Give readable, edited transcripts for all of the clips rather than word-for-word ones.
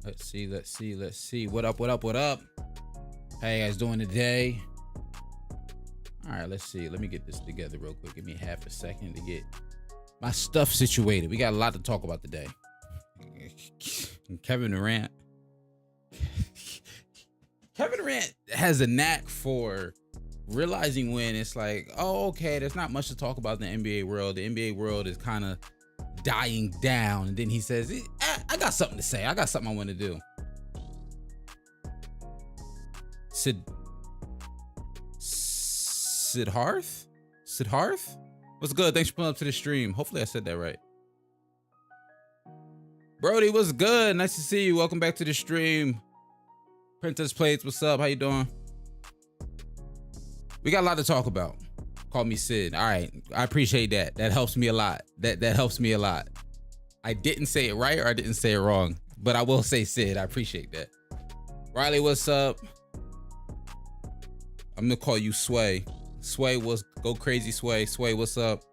Let's see. What up? How you guys doing today? All right, let's see. Let me get this together real quick. Give me half a second to get my stuff situated. We got a lot to talk about today. Kevin Durant. Kevin Durant has a knack for realizing when it's like, oh, okay, there's not much to talk about in the NBA world. The NBA world is kind of dying down. And then he says, I got something to say. I got something I want to do. Siddharth? What's good? Thanks for pulling up to the stream. Hopefully I said that right. Brody, what's good? Nice to see you. Welcome back to the stream. Princess Plates, what's up? How you doing? We got a lot to talk about. Call me Sid. All right. I appreciate that. That helps me a lot. That helps me a lot. I didn't say it right or I didn't say it wrong, but I will say Sid. I appreciate that. Riley, what's up? I'm gonna call you Sway. Sway, go crazy, Sway. Sway, what's up?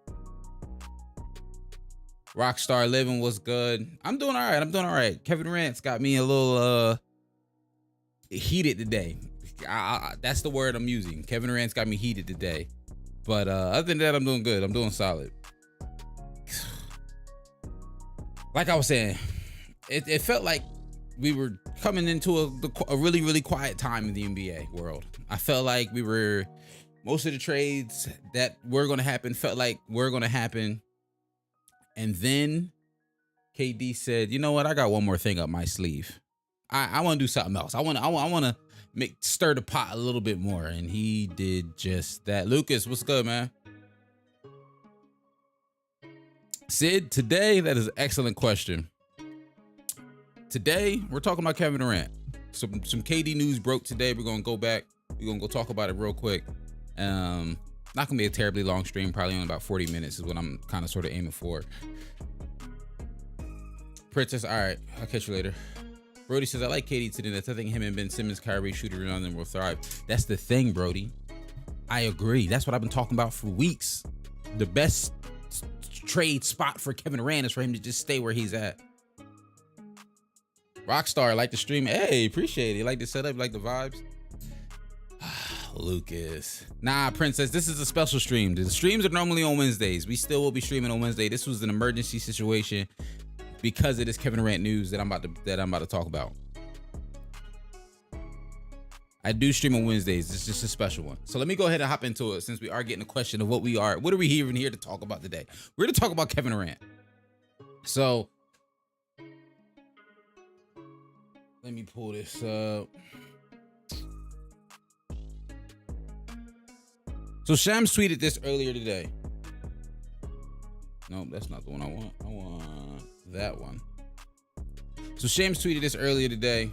Rockstar Living, what's good? I'm doing all right. Kevin Durant's got me a little heated today. That's the word I'm using. Kevin Durant's got me heated today. But other than that, I'm doing good. I'm doing solid. Like I was saying, it felt like we were coming into a really, really quiet time in the NBA world. I felt like most of the trades that were going to happen felt like were going to happen. And then KD said, you know what? I got one more thing up my sleeve. I want to do something else. I want to stir the pot a little bit more. And he did just that. Lucas, what's good, man? Sid, today, that is an excellent question. Today, we're talking about Kevin Durant. Some KD news broke today. We're going to go back. We're going to go talk about it real quick. Not going to be a terribly long stream. Probably only about 40 minutes is what I'm kind of sort of aiming for. Princess, all right. I'll catch you later. Brody says, I like KD today. That's I think him and Ben Simmons, Kyrie, shooting around them will thrive. That's the thing, Brody. I agree. That's what I've been talking about for weeks. The best trade spot for Kevin Durant is for him to just stay where he's at. Rockstar, like the stream. Hey, appreciate it. Like the setup, like the vibes. Lucas. Nah, Princess, this is a special stream. The streams are normally on Wednesdays. We still will be streaming on Wednesday. This was an emergency situation because of this Kevin Durant news that I'm about to talk about. I do stream on Wednesdays. It's just a special one. So let me go ahead and hop into it since we are getting a question of what are we even here to talk about today? We're going to talk about Kevin Durant. So let me pull this up. So Shams tweeted this earlier today. Nope, that's not the one I want. I want that one. So Shams tweeted this earlier today.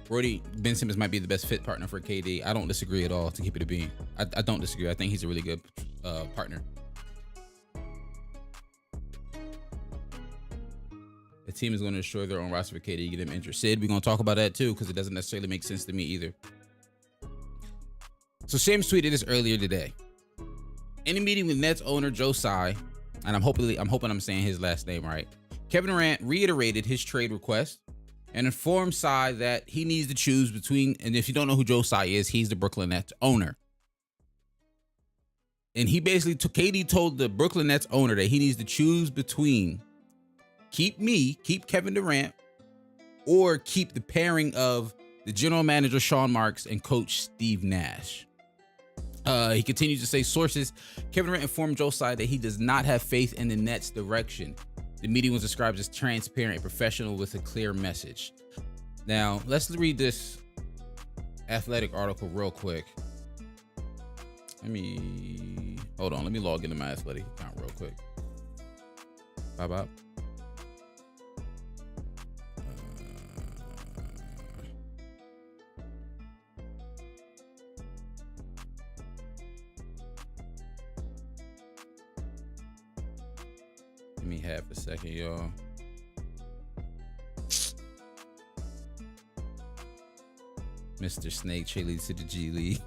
Brody, Ben Simmons might be the best fit partner for KD. I don't disagree at all, to keep it a bean. I don't disagree. I think he's a really good partner. The team is going to destroy their own roster for KD, get him interested. We're going to talk about that too, because it doesn't necessarily make sense to me either. So Shams tweeted this earlier today. In a meeting with Nets owner Joe Tsai, and I'm hoping I'm saying his last name right, Kevin Durant reiterated his trade request and informed Tsai that he needs to choose between, and if you don't know who Joe Tsai is, he's the Brooklyn Nets owner. And he basically KD told the Brooklyn Nets owner that he needs to choose between keep Kevin Durant, or keep the pairing of the general manager Sean Marks and coach Steve Nash. He continues to say, sources, Kevin Durant informed Joe Tsai that he does not have faith in the Nets' direction. The meeting was described as transparent and professional with a clear message. Now, let's read this Athletic article real quick. Hold on. Let me log into my Athletic account real quick. Bye. Give me half a second, y'all. Mr. Snake chilling to the G League.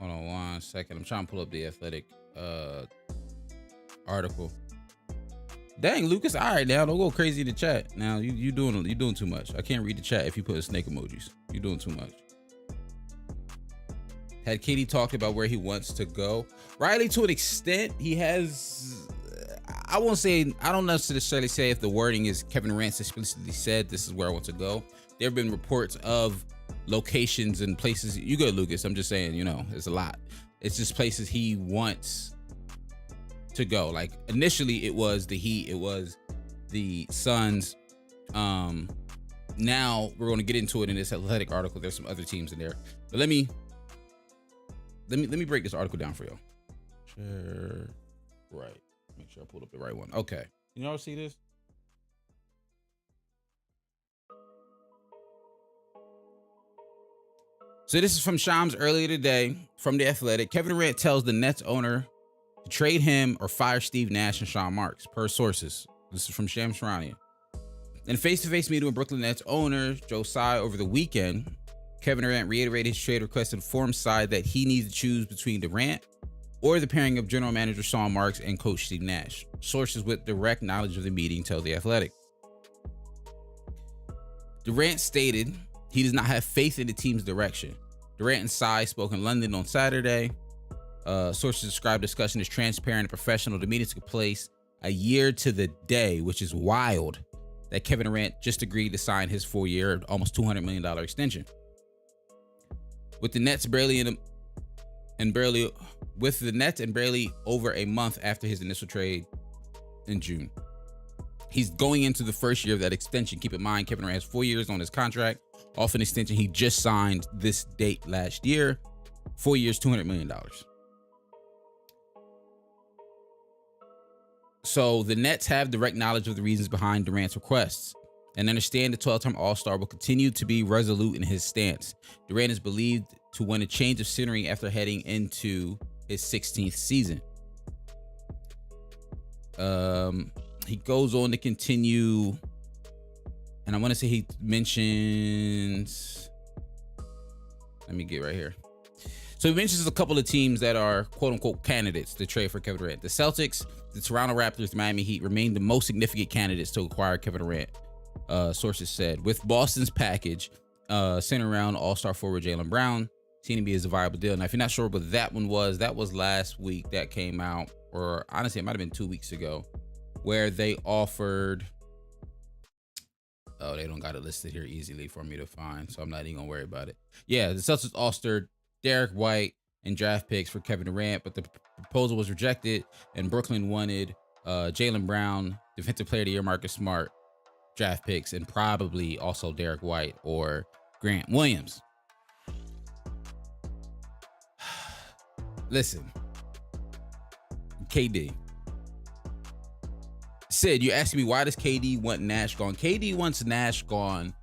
Hold on 1 second. I'm trying to pull up the Athletic article. Dang, Lucas. All right, now don't go crazy in the chat. Now you doing too much. I can't read the chat if you put snake emojis. You're doing too much. Had KD talked about where he wants to go? Riley, to an extent, he has. I won't say. I don't necessarily say if the wording is Kevin Durant explicitly said this is where I want to go. There have been reports of locations and places. You good, Lucas? I'm just saying. You know, it's a lot. It's just places he wants to go. Like initially, it was the Heat. It was the Suns. Now we're going to get into it in this Athletic article. There's some other teams in there, but let me break this article down for y'all. Sure. Right. Make sure I pulled up the right one. Okay. Can y'all see this? So this is from Shams earlier today from The Athletic. Kevin Durant tells the Nets owner to trade him or fire Steve Nash and Sean Marks, per sources. This is from Shams Charania. In a face-to-face meeting with Brooklyn Nets owner Joe Tsai over the weekend, Kevin Durant reiterated his trade request and informed Tsai that he needs to choose between Durant or the pairing of general manager Sean Marks and coach Steve Nash. Sources with direct knowledge of the meeting tell The Athletic. Durant stated he does not have faith in the team's direction. Durant and Tsai spoke in London on Saturday. Sources described discussion as transparent and professional. The meeting took place a year to the day, which is wild, that Kevin Durant just agreed to sign his 4-year, almost $200 million extension. With the Nets barely over a month after his initial trade in June. He's going into the first year of that extension. Keep in mind, Kevin Durant has 4 years on his contract, off an extension he just signed this date last year. 4 years, $200 million. So the Nets have direct knowledge of the reasons behind Durant's requests and understand the 12-time All-Star will continue to be resolute in his stance. Durant is believed to want a change of scenery after heading into his 16th season. He goes on to continue, and I want to say he mentions, let me get right here. So he mentions a couple of teams that are quote-unquote candidates to trade for Kevin Durant. The Celtics, the Toronto Raptors, the Miami Heat remain the most significant candidates to acquire Kevin Durant, sources said. With Boston's package centered around All-Star forward Jaylen Brown, seen to be as a viable deal. Now, if you're not sure what that one was, that was last week that came out, or honestly, it might have been 2 weeks ago, where they offered, oh, they don't got it listed here easily for me to find, so I'm not even gonna worry about it. Yeah, the Celtics offered Derek White and draft picks for Kevin Durant, but the proposal was rejected, and Brooklyn wanted Jaylen Brown, Defensive Player of the Year Marcus Smart, draft picks, and probably also Derek White or Grant Williams. Listen, KD. Sid, you asked me, why does KD want Nash gone? KD wants Nash gone.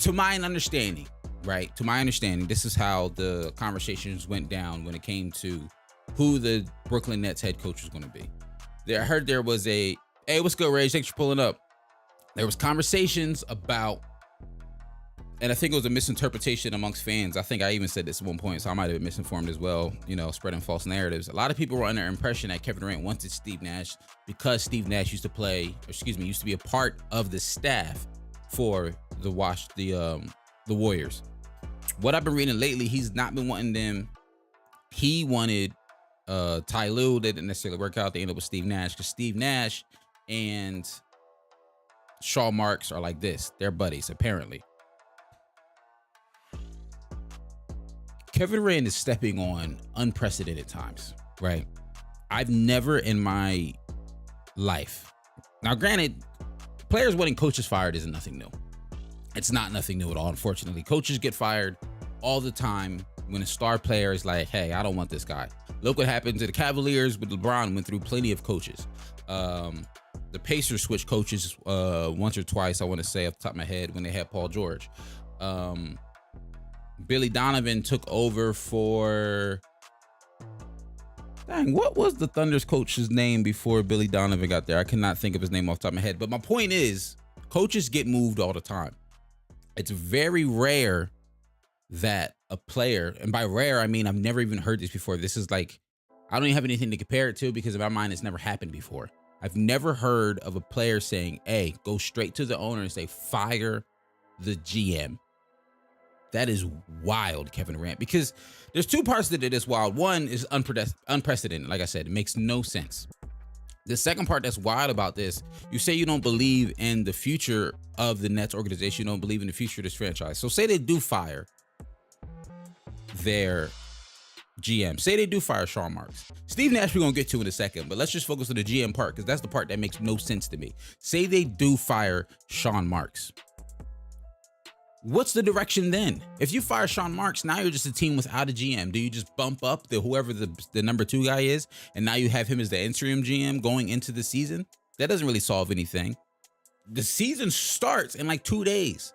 To my understanding, right? To my understanding, this is how the conversations went down when it came to who the Brooklyn Nets head coach was going to be. I heard there was hey, what's good, Rage? Thanks for pulling up. There was conversations about, and I think it was a misinterpretation amongst fans. I think I even said this at one point, so I might have been misinformed as well, you know, spreading false narratives. A lot of people were under the impression that Kevin Durant wanted Steve Nash because Steve Nash used to be a part of the staff for the Warriors. What I've been reading lately, he's not been wanting them. He wanted Ty Lue. They didn't necessarily work out. They ended up with Steve Nash because Steve Nash and Sean Marks are like this. They're buddies, apparently. Kevin Durant is stepping on unprecedented times, right? I've never in my life. Now, granted, players wanting coaches fired isn't nothing new. It's not nothing new at all, unfortunately. Coaches get fired all the time when a star player is like, hey, I don't want this guy. Look what happened to the Cavaliers with LeBron, went through plenty of coaches. The Pacers switched coaches once or twice, I want to say off the top of my head, when they had Paul George. Billy Donovan took over for, dang, what was the Thunder's coach's name before Billy Donovan got there? I cannot think of his name off the top of my head. But my point is, coaches get moved all the time. It's very rare that a player, and by rare, I mean I've never even heard this before. This is like, I don't even have anything to compare it to because in my mind it's never happened before. I've never heard of a player saying, hey, go straight to the owner and say, fire the GM. That is wild, Kevin Durant, because there's two parts that it is wild. One is unprecedented. Like I said, it makes no sense. The second part that's wild about this, you say you don't believe in the future of the Nets organization, you don't believe in the future of this franchise. So say they do fire their GM. Say they do fire Sean Marks. Steve Nash we're going to get to in a second, but let's just focus on the GM part because that's the part that makes no sense to me. Say they do fire Sean Marks. What's the direction then? If you fire Sean Marks, now you're just a team without a GM. Do you just bump up whoever the number 2 guy is, and now you have him as the interim GM going into the season? That doesn't really solve anything. The season starts in like 2 days.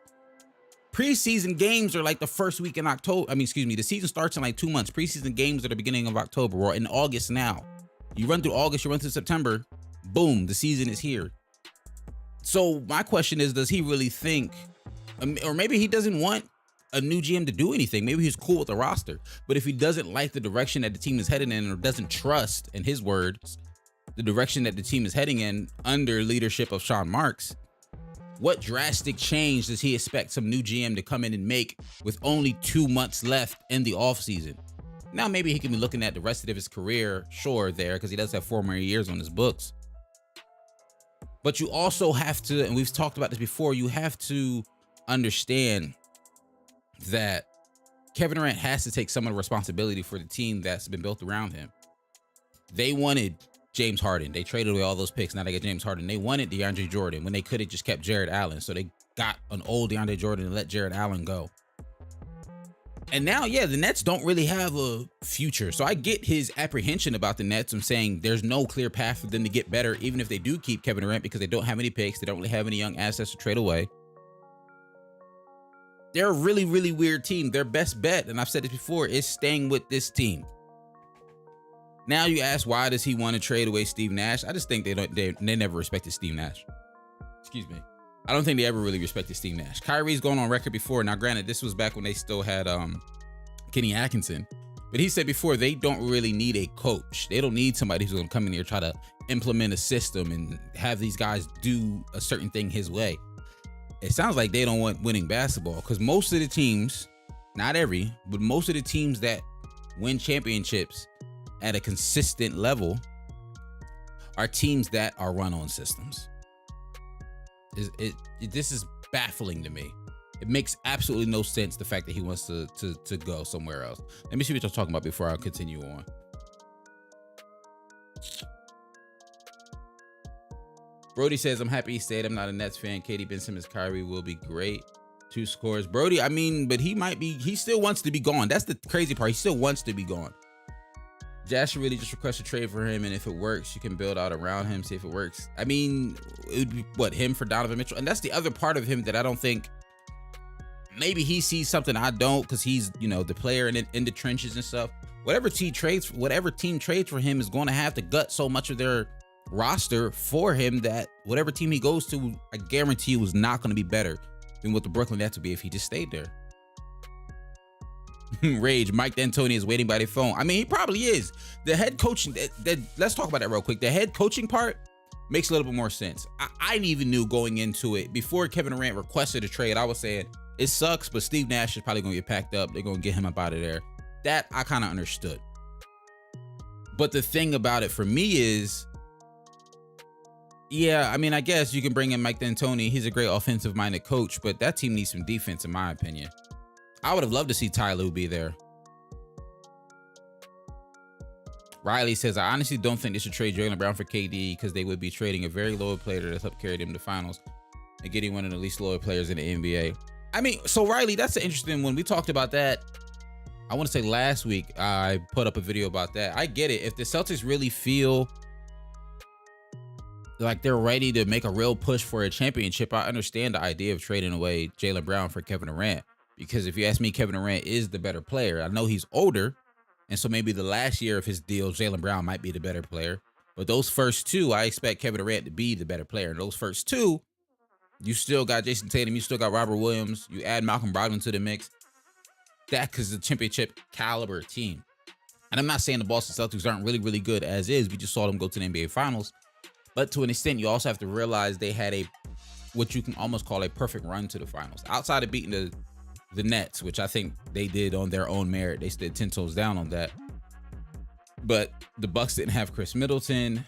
Preseason games are like the first week in October. The season starts in like 2 months. Preseason games are the beginning of October or in August now. You run through August, you run through September, boom, the season is here. So my question is, does he really think, or maybe he doesn't want a new GM to do anything. Maybe he's cool with the roster. But if he doesn't like the direction that the team is heading in, or doesn't trust, in his words, the direction that the team is heading in under leadership of Sean Marks, what drastic change does he expect some new GM to come in and make with only 2 months left in the offseason? Now, maybe he can be looking at the rest of his career, sure, there, because he does have 4 more years on his books. But you also have to, and we've talked about this before, you have to understand that Kevin Durant has to take some of the responsibility for the team that's been built around him. They wanted James Harden. They traded away all those picks. Now they get James Harden. They wanted DeAndre Jordan when they could have just kept Jared Allen. So they got an old DeAndre Jordan and let Jared Allen go. And now, yeah, the Nets don't really have a future. So I get his apprehension about the Nets. I'm saying there's no clear path for them to get better, even if they do keep Kevin Durant, because they don't have any picks. They don't really have any young assets to trade away. They're a really, really weird team. Their best bet, and I've said this before, is staying with this team. Now you ask, why does he want to trade away Steve Nash? I just think they never respected Steve Nash. Excuse me. I don't think they ever really respected Steve Nash. Kyrie's gone on record before. Now, granted, this was back when they still had Kenny Atkinson. But he said before, they don't really need a coach. They don't need somebody who's going to come in here and try to implement a system and have these guys do a certain thing his way. It sounds like they don't want winning basketball, because most of the teams, not every, but most of the teams that win championships at a consistent level are teams that are run on systems. This is baffling to me. It makes absolutely no sense, the fact that he wants to go somewhere else. Let me see what you're talking about before I continue on. Brody says, I'm happy he stayed. I'm not a Nets fan. KD, Ben Simmons, Kyrie will be great. 2 scores. Brody, but he still wants to be gone. That's the crazy part. He still wants to be gone. Jazz should really just request a trade for him, and if it works, you can build out around him, see if it works. It would be, him for Donovan Mitchell? And that's the other part of him that I don't think, maybe he sees something I don't, because he's, the player in the trenches and stuff. Whatever team trades for him is going to have to gut so much of their roster for him that whatever team he goes to, I guarantee you, is not going to be better than what the Brooklyn Nets would be if he just stayed there. Rage, Mike D'Antoni is waiting by the phone. He probably is. The head coaching, let's talk about that real quick. The head coaching part makes a little bit more sense. I even knew going into it, before Kevin Durant requested a trade, I was saying, it sucks, but Steve Nash is probably going to get packed up. They're going to get him up out of there. That I kind of understood. But the thing about it for me is, yeah, I guess you can bring in Mike D'Antoni. He's a great offensive-minded coach, but that team needs some defense, in my opinion. I would have loved to see Ty Lue be there. Riley says, I honestly don't think they should trade Jaylen Brown for KD, because they would be trading a very loyal player that's helped carry them to the finals and getting one of the least loyal players in the NBA. So Riley, that's an interesting one. We talked about that, I want to say last week. I put up a video about that. I get it. If the Celtics really feel like they're ready to make a real push for a championship, I understand the idea of trading away Jaylen Brown for Kevin Durant. Because if you ask me, Kevin Durant is the better player. I know he's older, and so maybe the last year of his deal, Jaylen Brown might be the better player. But those first 2, I expect Kevin Durant to be the better player. And those first 2, you still got Jason Tatum, you still got Robert Williams, you add Malcolm Brogdon to the mix. that because the championship caliber team. And I'm not saying the Boston Celtics aren't really, really good as is. We just saw them go to the NBA Finals. But to an extent, you also have to realize they had what you can almost call a perfect run to the finals. Outside of beating the Nets, which I think they did on their own merit. They stood 10 toes down on that. But the Bucks didn't have Chris Middleton.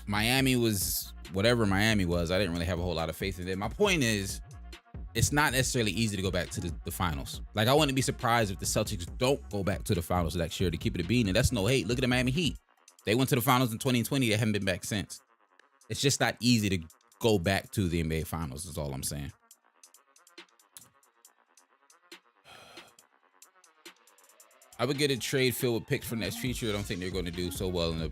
Miami was whatever Miami was. I didn't really have a whole lot of faith in them. My point is, it's not necessarily easy to go back to the finals. Like, I wouldn't be surprised if the Celtics don't go back to the finals next year to keep it a beat. And that's no hate. Look at the Miami Heat. They went to the finals in 2020. They haven't been back since. It's just not easy to go back to the NBA finals is all I'm saying. I would get a trade filled with picks for next future. I don't think they're going to do so well in the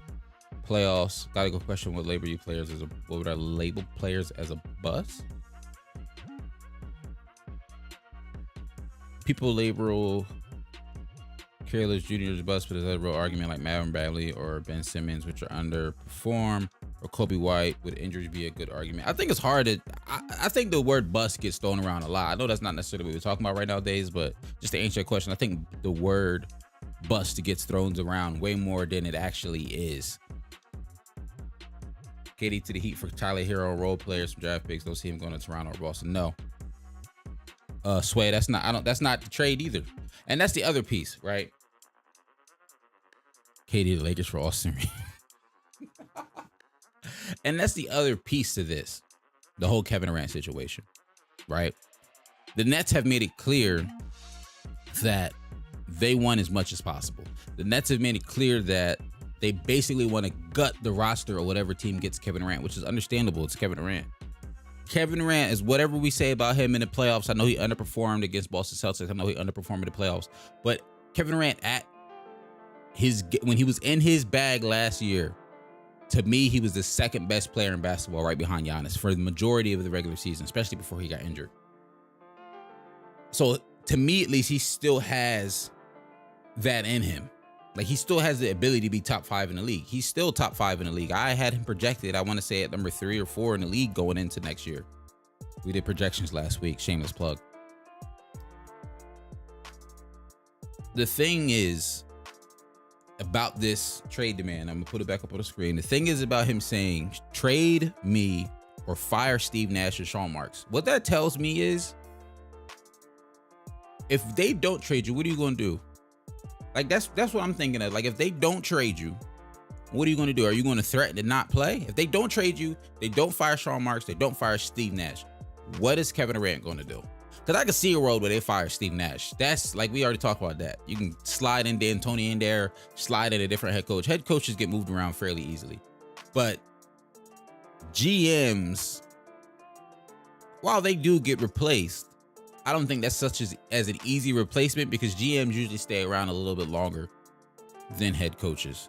playoffs. Got to go question what label you players as what would I label players as a bust? People label Careless Jr.'s bust, but there's a real argument like Marvin Bagley or Ben Simmons, which are underperform, or Kobe White with injuries be a good argument. I think it's hard to, I think the word bust gets thrown around a lot. I know that's not necessarily what we're talking about right nowadays, but just to answer your question, I think the word bust gets thrown around way more than it actually is. KD to the Heat for Tyler Hero role players from draft picks. Don't see him going to Toronto or Boston. No. Sway, that's not the trade either. And that's the other piece, right? KD the Lakers for Austin Reeves. And that's the other piece to this. The whole Kevin Durant situation, right? The Nets have made it clear that they want as much as possible. The Nets have made it clear that they basically want to gut the roster or whatever team gets Kevin Durant, which is understandable. It's Kevin Durant. Kevin Durant is whatever we say about him in the playoffs. I know he underperformed against Boston Celtics. I know he underperformed in the playoffs. But Kevin Durant when he was in his bag last year, to me, he was the second best player in basketball right behind Giannis for the majority of the regular season, especially before he got injured. So to me, at least, he still has that in him. Like, he still has the ability to be top 5 in the league. He's still top 5 in the league. I had him projected, I want to say, at number 3 or 4 in the league going into next year. We did projections last week. Shameless plug. The thing is about this trade demand, I'm going to put it back up on the screen. The thing is about him saying, trade me or fire Steve Nash or Sean Marks. What that tells me is, if they don't trade you, what are you going to do? Like, that's what I'm thinking of. Like, if they don't trade you, what are you going to do? Are you going to threaten to not play? If they don't trade you, they don't fire Sean Marks, they don't fire Steve Nash, what is Kevin Durant going to do? Because I can see a world where they fire Steve Nash. That's, like, we already talked about that. You can slide in D'Antoni in there, slide in a different head coach. Head coaches get moved around fairly easily. But GMs, while they do get replaced, I don't think that's such as an easy replacement, because GMs usually stay around a little bit longer than head coaches.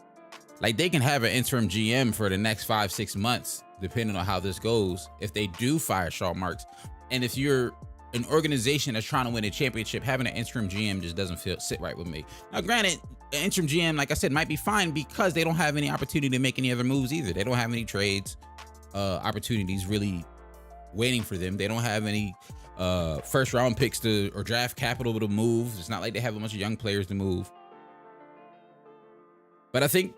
Like, they can have an interim GM for the next 5-6 months, depending on how this goes, if they do fire Sean Marks. And if you're an organization that's trying to win a championship, having an interim GM just doesn't sit right with me. Now, granted, an interim GM, like I said, might be fine because they don't have any opportunity to make any other moves either. They don't have any trades opportunities really waiting for them. They don't have any first round picks or draft capital to move. It's not like they have a bunch of young players to move. But I think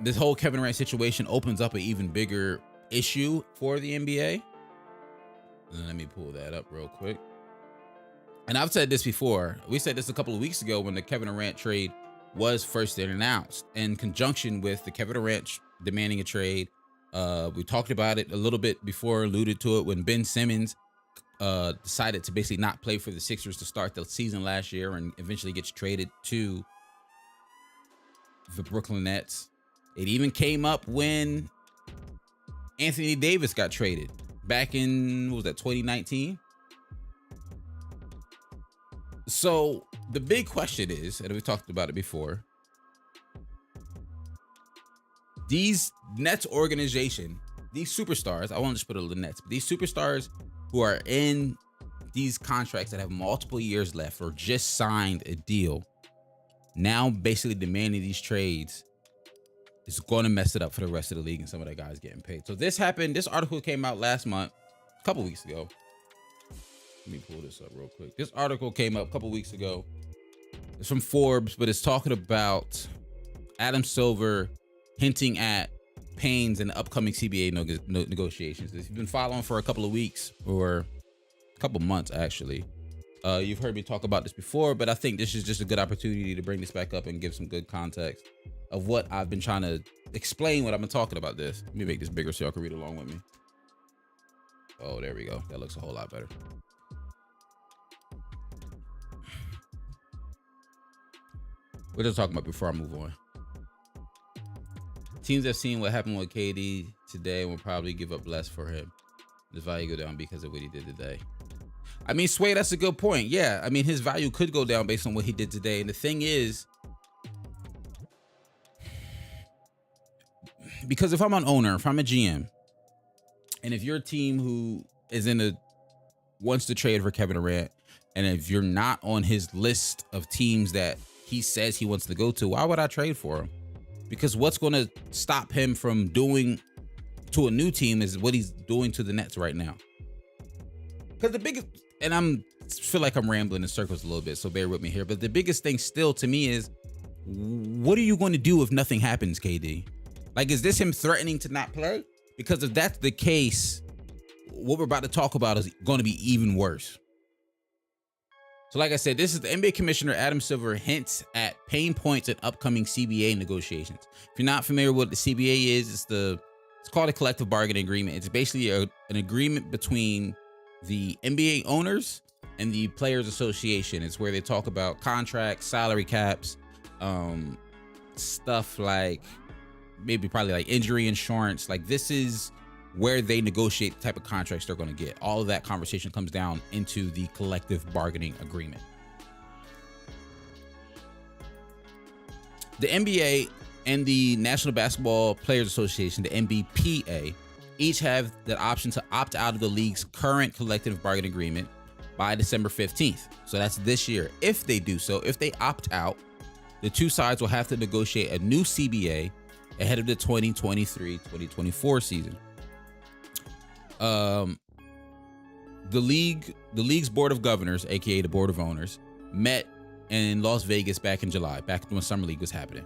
this whole Kevin Durant situation opens up an even bigger issue for the NBA. Let me pull that up real quick. And I've said this before. We said this a couple of weeks ago when the Kevin Durant trade was first announced, in conjunction with the Kevin Durant demanding a trade. We talked about it a little bit before, alluded to it, when Ben Simmons decided to basically not play for the Sixers to start the season last year and eventually gets traded to the Brooklyn Nets. It even came up when Anthony Davis got traded back in, what was that, 2019? So the big question is, and we talked about it before, these Nets organization, these superstars, I won't just put it on the Nets, but these superstars who are in these contracts that have multiple years left or just signed a deal, now basically demanding these trades, is going to mess it up for the rest of the league and some of the guys getting paid. So this happened. This article came out last month, a couple weeks ago. Let me pull this up real quick. This article came up a couple weeks ago. It's from Forbes, but it's talking about Adam Silver hinting at pains in the upcoming CBA negotiations. If you've been following for a couple of weeks or a couple months, actually, you've heard me talk about this before, but I think this is just a good opportunity to bring this back up and give some good context of what I've been trying to explain when I've been talking about this. Let me make this bigger so y'all can read along with me. Oh, there we go. That looks a whole lot better. What are you talking about before I move on? Teams have seen what happened with KD today and will probably give up less for him. His value go down because of what he did today. I mean, Sway, that's a good point. Yeah, I mean, his value could go down based on what he did today. And the thing is, because if I'm an owner, if I'm a GM, and if you're a team who is wants to trade for Kevin Durant, and if you're not on his list of teams that he says he wants to go to, why would I trade for him? Because what's going to stop him from doing to a new team is what he's doing to the Nets right now. Because the biggest, and feel like I'm rambling in circles a little bit, so bear with me here. But the biggest thing still to me is, what are you going to do if nothing happens, KD? Like, is this him threatening to not play? Because if that's the case, what we're about to talk about is going to be even worse. So like I said, this is the NBA Commissioner Adam Silver hints at pain points in upcoming CBA negotiations. If you're not familiar with what the CBA is, it's called a collective bargaining agreement. It's basically an agreement between the NBA owners and the Players Association. It's where they talk about contracts, salary caps, stuff like probably like injury insurance. Like, this is where they negotiate the type of contracts they're going to get. All of that conversation comes down into the collective bargaining agreement. The NBA and the National Basketball Players Association, the NBPA, each have the option to opt out of the league's current collective bargaining agreement by December 15th. So that's this year. If they do so, if they opt out, the two sides will have to negotiate a new CBA ahead of the 2023-2024 season. The league's board of governors, aka the board of owners, met in Las Vegas back in July, back when Summer League was happening.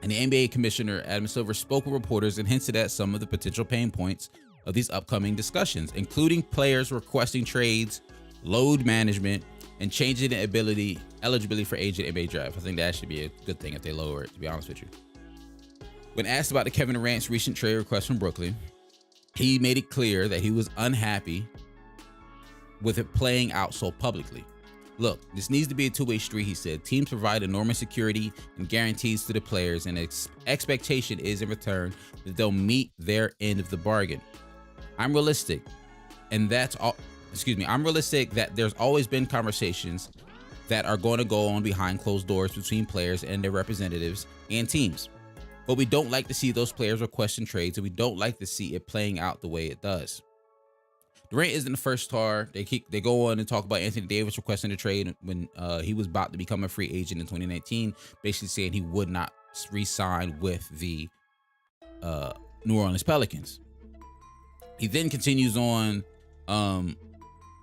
And the NBA Commissioner Adam Silver spoke with reporters and hinted at some of the potential pain points of these upcoming discussions, including players requesting trades, load management, and changing the eligibility for age and NBA draft. I think that should be a good thing if they lower it, to be honest with you. When asked about the Kevin Durant's recent trade request from Brooklyn, he made it clear that he was unhappy with it playing out so publicly. Look, this needs to be a two-way street, he said. Teams provide enormous security and guarantees to the players, and expectation is in return that they'll meet their end of the bargain. I'm realistic that there's always been conversations that are going to go on behind closed doors between players and their representatives and teams. But we don't like to see those players requesting trades, and we don't like to see it playing out the way it does. Durant isn't the first star. They go on and talk about Anthony Davis requesting a trade when he was about to become a free agent in 2019, basically saying he would not re-sign with the New Orleans Pelicans. He then continues on,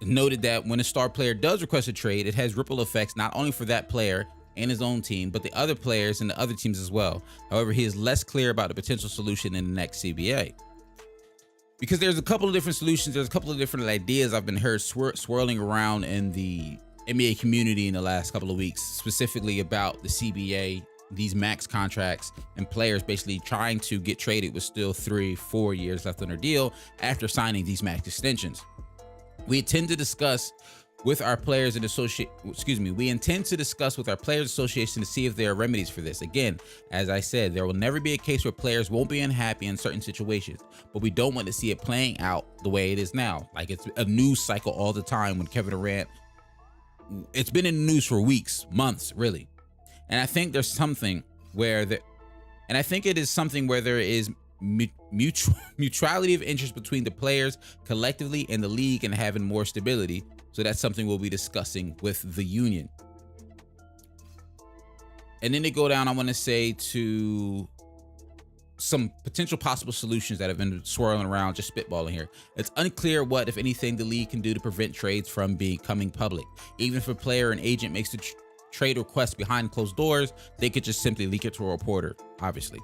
noted that when a star player does request a trade, it has ripple effects not only for that player and his own team, but the other players and the other teams as well. However, he is less clear about the potential solution in the next CBA. Because there's a couple of different solutions, there's a couple of different ideas I've been heard swirling around in the NBA community in the last couple of weeks, specifically about the CBA, these max contracts, and players basically trying to get traded with still 3-4 years left on their deal after signing these max extensions. We intend to discuss with our players and we intend to discuss with our players association to see if there are remedies for this. Again, as I said, there will never be a case where players won't be unhappy in certain situations, but we don't want to see it playing out the way it is now. Like, it's a news cycle all the time when Kevin Durant, it's been in the news for weeks, months, really. And I think there's something where there is mutuality of interest between the players collectively and the league and having more stability. So that's something we'll be discussing with the union. And then they go down, I want to say, to some potential possible solutions that have been swirling around, just spitballing here. It's unclear what, if anything, the league can do to prevent trades from becoming public. Even if a player and agent makes the trade request behind closed doors, they could just simply leak it to a reporter, obviously.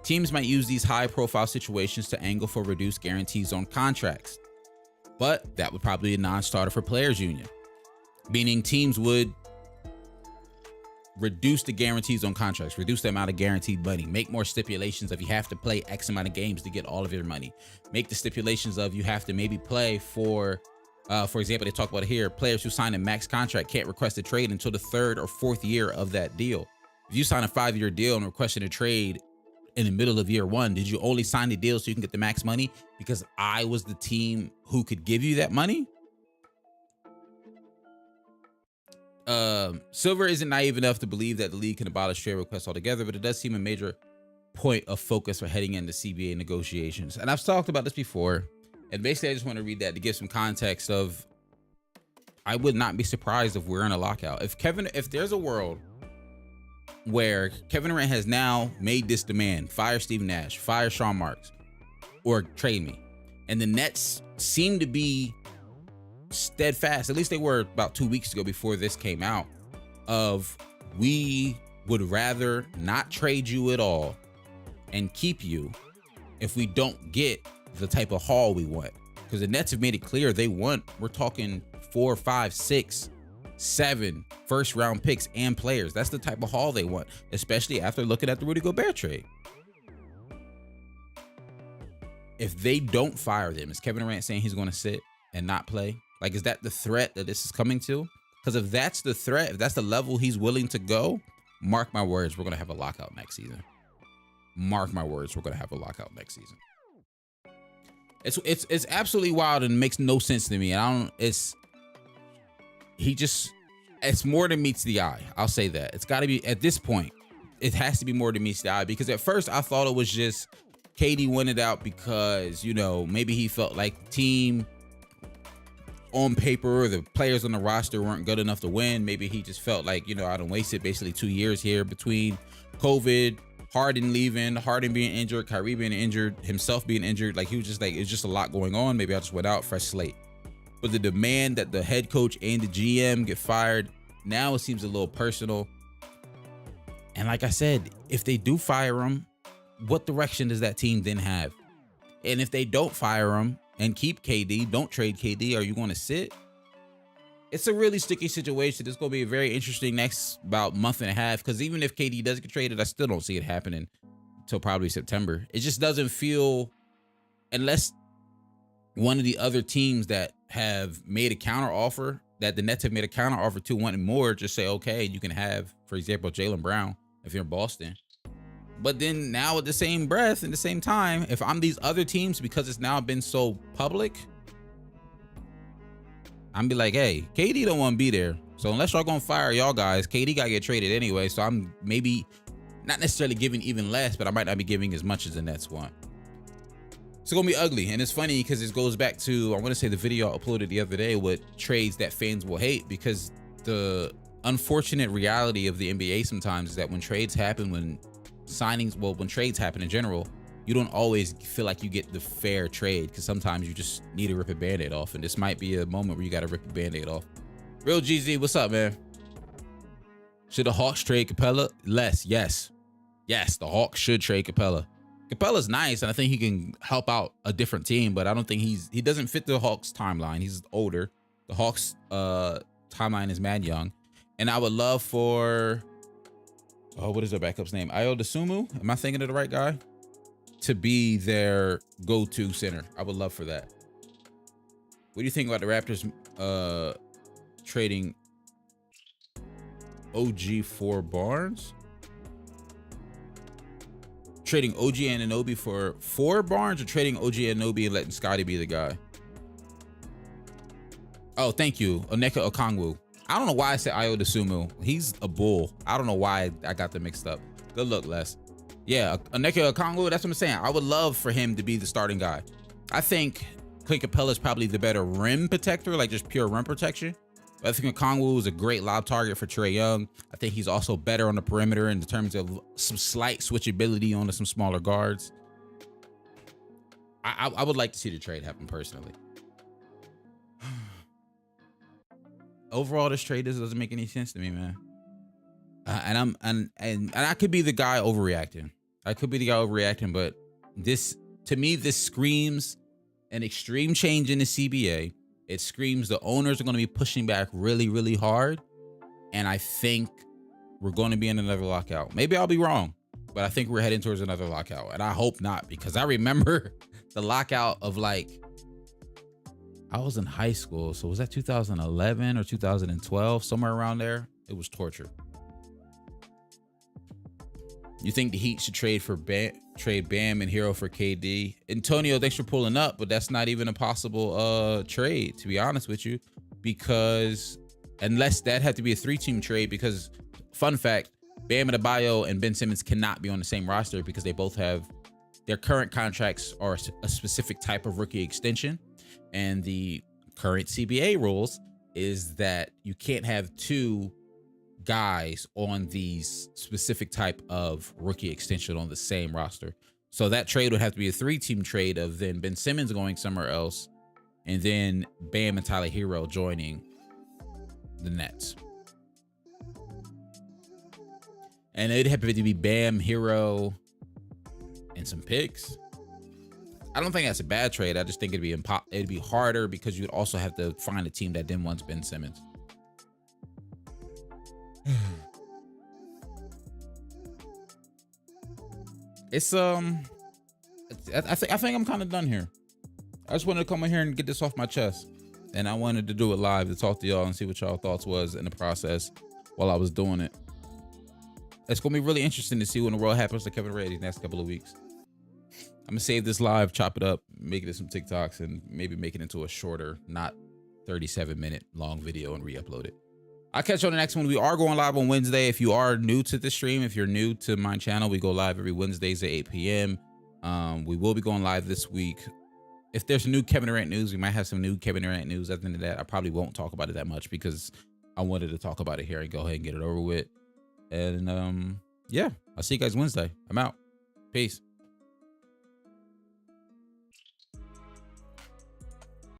Teams might use these high-profile situations to angle for reduced guarantees on contracts, but that would probably be a non-starter for players' union, meaning teams would reduce the guarantees on contracts, reduce the amount of guaranteed money, make more stipulations of you have to play X amount of games to get all of your money, make the stipulations of you have to maybe play for example, they talk about it here, players who sign a max contract can't request a trade until the 3rd or 4th year of that deal. If you sign a 5-year deal and requested a trade in the middle of year 1, did you only sign the deal so you can get the max money because I was the team who could give you that money? Silver isn't naive enough to believe that the league can abolish trade requests altogether, but it does seem a major point of focus for heading into CBA negotiations. And I've talked about this before, and basically I just want to read that to give some context of, I would not be surprised if we're in a lockout. If there's a world where Kevin Durant has now made this demand, fire Steve Nash, fire Sean Marks, or trade me, and the Nets seem to be steadfast, at least they were about 2 weeks ago before this came out, of we would rather not trade you at all and keep you if we don't get the type of haul we want. Because the Nets have made it clear we're talking 4, 5, 6, 7 first round picks and players. That's the type of haul they want, especially after looking at the Rudy Gobert trade. If they don't fire them, is Kevin Durant saying he's going to sit and not play? Like, is that the threat that this is coming to? Because if that's the threat, if that's the level he's willing to go, mark my words, we're going to have a lockout next season. Mark my words, we're going to have a lockout next season. It's absolutely wild and makes no sense to me. And it's more than meets the eye. I'll say that. It's got to be, at this point, it has to be more than meets the eye, because at first I thought it was just KD wanted out because, maybe he felt like the team on paper or the players on the roster weren't good enough to win. Maybe he just felt like, I done wasted basically 2 years here between COVID, Harden leaving, Harden being injured, Kyrie being injured, himself being injured. Like, he was just like, it's just a lot going on. Maybe I just went out, fresh slate. But the demand that the head coach and the GM get fired, now it seems a little personal. And like I said, if they do fire him, what direction does that team then have? And if they don't fire him and keep KD, don't trade KD, are you going to sit? It's a really sticky situation. It's going to be a very interesting next about month and a half, because even if KD does get traded, I still don't see it happening until probably September. It just doesn't feel, unless one of the other teams that have made a counter offer, that the Nets have made a counter offer to wanting more, just say, okay, you can have, for example, Jaylen Brown if you're in Boston. But then now at the same breath, at the same time, if I'm these other teams, because it's now been so public, I'm be like, hey, KD don't want to be there. So unless y'all gonna fire y'all guys, KD gotta get traded anyway. So I'm maybe not necessarily giving even less, but I might not be giving as much as the Nets want. It's gonna be ugly. And it's funny because it goes back to, I want to say the video I uploaded the other day with trades that fans will hate, because the unfortunate reality of the NBA sometimes is that when trades happen, when trades happen in general, you don't always feel like you get the fair trade, because sometimes you just need to rip a band-aid off, and this might be a moment where you got to rip a band-aid off. Real GZ, what's up, man? Should the Hawks trade Capella? Yes, the Hawks should trade Capella. Capella's nice, and I think he can help out a different team, but I don't think he doesn't fit the Hawks timeline. He's older. The Hawks timeline is mad young, and I would love for, what is their backup's name? Ayo Dosunmu? Am I thinking of the right guy? To be their go-to center. I would love for that. What do you think about the Raptors trading OG for Barnes? Trading OG Anunoby for Barnes, or trading OG Anunoby and letting Scotty be the guy? Oh, thank you. Onyeka Okongwu. I don't know why I said Ayo Dosunmu. He's a bull. I don't know why I got them mixed up. Good luck, Les. Yeah, Onyeka Okongwu, that's what I'm saying. I would love for him to be the starting guy. I think Clint Capella is probably the better rim protector, like just pure rim protection. I think Okongwu is a great lob target for Trae Young. I think he's also better on the perimeter in terms of some slight switchability onto some smaller guards. I would like to see the trade happen personally. Overall, this trade doesn't make any sense to me, man. And I could be the guy overreacting. But this, to me, this screams an extreme change in the CBA. It screams the owners are going to be pushing back really, really hard. And I think we're going to be in another lockout. Maybe I'll be wrong, but I think we're heading towards another lockout. And I hope not, because I remember the lockout of like, I was in high school. So was that 2011 or 2012? Somewhere around there. It was torture. You think the Heat should trade Bam and Hero for KD? Antonio, thanks for pulling up, but that's not even a possible trade, to be honest with you, because unless that had to be a 3-team trade, because fun fact, Bam Adebayo and Ben Simmons cannot be on the same roster because they both have their current contracts are a specific type of rookie extension, and the current CBA rules is that you can't have 2 guys on these specific type of rookie extension on the same roster. So that trade would have to be a 3-team trade of then Ben Simmons going somewhere else and then Bam and Tyler Hero joining the Nets. And it'd have to be Bam, Hero, and some picks. I don't think that's a bad trade. I just think it'd be harder because you'd also have to find a team that then wants Ben Simmons. It's I think I'm kind of done here. I just wanted to come in here and get this off my chest, and I wanted to do it live to talk to y'all and see what y'all thoughts was in the process while I was doing it. It's gonna be really interesting to see when the world happens to Kevin Durant these next couple of weeks. I'm gonna save this live, chop it up, make it some TikToks, and maybe make it into a shorter, not 37-minute long video and re-upload it. I'll catch you on the next one. We are going live on Wednesday. If you are new to the stream, if you're new to my channel, we go live every Wednesdays at 8 p.m. We will be going live this week. If there's new Kevin Durant news, we might have some new Kevin Durant news. Other than that, I probably won't talk about it that much because I wanted to talk about it here and go ahead and get it over with. And yeah, I'll see you guys Wednesday. I'm out. Peace.